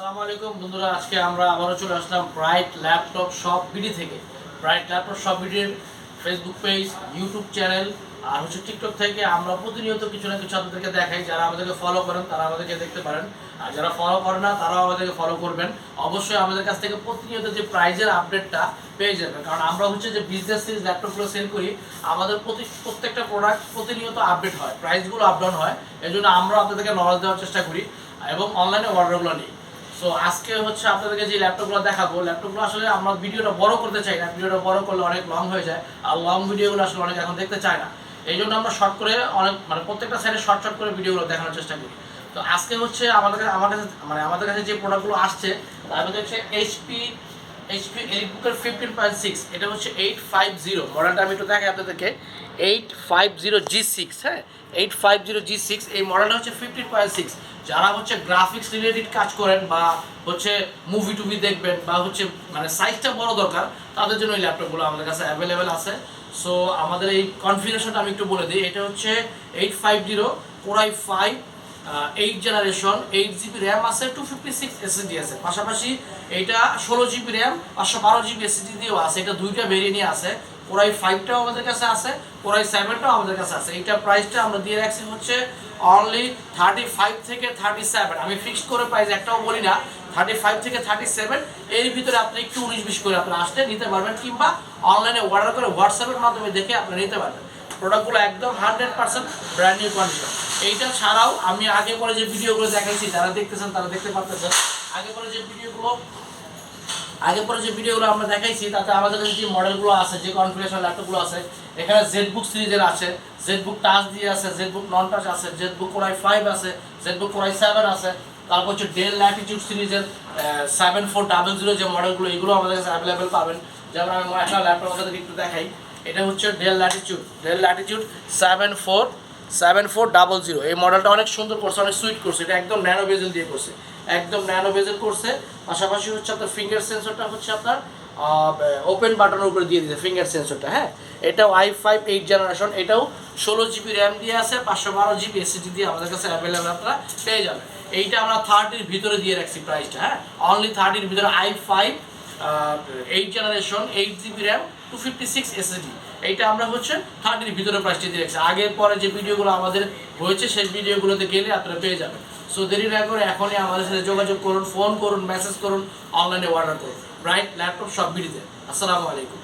আসসালামু আলাইকুম বন্ধুরা, আজকে আমরা আবারও চলে আসলাম ব্রাইট ল্যাপটপ শপ বিডি থেকে। ব্রাইট ল্যাপটপ শপ বিডির ফেসবুক পেজ, ইউটিউব চ্যানেল আর টিকটক থেকে আমরা প্রতিনিয়ত কিছু না কিছু আপনাদেরকে দেখাই। যারা আমাদেরকে ফলো করেন তারা আমাদেরকে দেখতে পারেন, আর যারা ফলো করেন না তারাও আমাদেরকে ফলো করবেন। অবশ্যই আমাদের কাছ থেকে প্রতিনিয়ত যে প্রাইজের আপডেটটা পেয়ে যাবেন, কারণ আমরা যে বিজনেস সিরিজ ল্যাপটপগুলো সেল করি, আমাদের প্রত্যেকটা প্রোডাক্ট প্রতিনিয়ত আপডেট হয়, প্রাইসগুলো আপ ডাউন হয়। এই জন্য আমরা আপনাদেরকে নলেজ দেওয়ার চেষ্টা করি এবং অনলাইনে অর্ডারগুলো নিই। সো আজকে আপনাদেরকে যে ল্যাপটপগুলো দেখাবো, ল্যাপটপগুলো আসলে আমরা ভিডিওটা বড় করতে চাই না, ভিডিওটা বড় করলে অনেক লং হয়ে যায়, আর লং ভিডিওগুলো আসলে অনেক এখন দেখতে চায় না। এই জন্য আমরা শর্ট করে অনেক প্রত্যেকটা সাইডে শর্ট করে ভিডিওগুলো দেখানোর চেষ্টা করি। তো আজকে আমাদের কাছে যে প্রোডাক্টগুলো আসছে তার মধ্যে এইচপি এলিটবুকের 15.6, এটা 850 মডেলটা। আমি একটু দেখাই আপনাদেরকে, 850G6। হ্যাঁ, 850G6 এই মডেলটা 15.6। যারা গ্রাফিক্স রিলেটেড কাজ করেন বা মুভি টুভি দেখবেন বা সাইজটা বড় দরকার, তাদের জন্য এই ল্যাপটপগুলো আমাদের কাছে অ্যাভেলেবেল আছে। সো আমাদের এই কনফিগারেশনটা আমি একটু বলে দিই। এটা 850 Core i5 8 generation, 8GB RAM আছে, 256 এসএসডি আছে। পাশাপাশি এইটা 16GB র্যাম 512GB এসএসডি দিয়েও আছে। এটা দুইটা ভেরিয়েন্টই আছে। Core i5টাও আমাদের কাছে আছে, Core i7টাও আমাদের কাছে আছে। এইটা প্রাইসটা আমরা দিয়ে রাখছি অনলি 35 থেকে 37। আমি ফিক্সড করে প্রাইস একটাও বলি না, 35 থেকে 37 এর ভিতরে আপনি একটু 19-20 করে আপনি আসলে নিতে পারবেন, কিংবা অনলাইনে অর্ডার করে হোয়াটসঅ্যাপের মাধ্যমে দেখে আপনি নিতে পারবেন। প্রোডাক্টগুলো একদম 100% ব্র্যান্ড নিউ কন্ডিশন। এইটা ছাড়াও আমি আগে পরে যে ভিডিওগুলো দেখাইছি, যারা দেখতেছেন তারা দেখতে পাচ্ছেন, আগে পরে যে ভিডিওগুলো আমরা দেখাইছি, তাতে আমাদের কাছে যে মডেলগুলো আছে, যে কনফিগারেশন ল্যাপটপগুলো আছে, এখানে জেডবুক সিরিজের আছে, জেডবুক টাচ দিয়ে আছে, জেডবুক নন টাচ আছে, জেডবুক Core i5 আছে, জেডবুক Core i7 আছে। তারপর ডেল ল্যাটিটিউড সিরিজের 7400 যে মডেলগুলো, এগুলো আমাদের কাছে অ্যাভেলেবেল পাবেন। যেমন আমি একটা ল্যাপটপ আপনাদেরকে একটু দেখাই। এটা ডেল ল্যাটিটিউড 7400। এই মডেলটা অনেক সুন্দর করছে, অনেক সুইট করছে। এটা একদম ন্যানো বেজেল দিয়ে করছে, একদম ন্যানো বেজেল করছে। পাশাপাশি আপনার ফিঙ্গার সেন্সরটা আপনার ওপেন বাটনের উপরে দিয়ে দিয়েছে ফিঙ্গার সেন্সরটা। হ্যাঁ, এটাও i5 8 জেনারেশন, এটাও 16GB র্যাম দিয়ে আছে, 512GB এসএসডি দিয়ে আমাদের কাছে অ্যাভেলেবেল আপনারা পেয়ে যাবেন। এইটা আমরা 30-র ভিতরে দিয়ে রাখছি প্রাইসটা। হ্যাঁ, অনলি 30-র ভিতরে i5 8 generation, 8GB RAM, 256 SSD. এইটা আমরা 30-র ভিতরে প্রাইসটা দিয়ে রাখছি। আগের পরে যে ভিডিওগুলো আমাদের হয়েছে সেই ভিডিওগুলোতে গেলে আপনারা পেয়ে যাবেন। সো দেরি না করে এখনই আমাদের সাথে যোগাযোগ করুন, ফোন করুন, মেসেজ করুন, অনলাইনে অর্ডার করুন। ব্রাইট ল্যাপটপ শপ বিডিতে। আসসালামু আলাইকুম।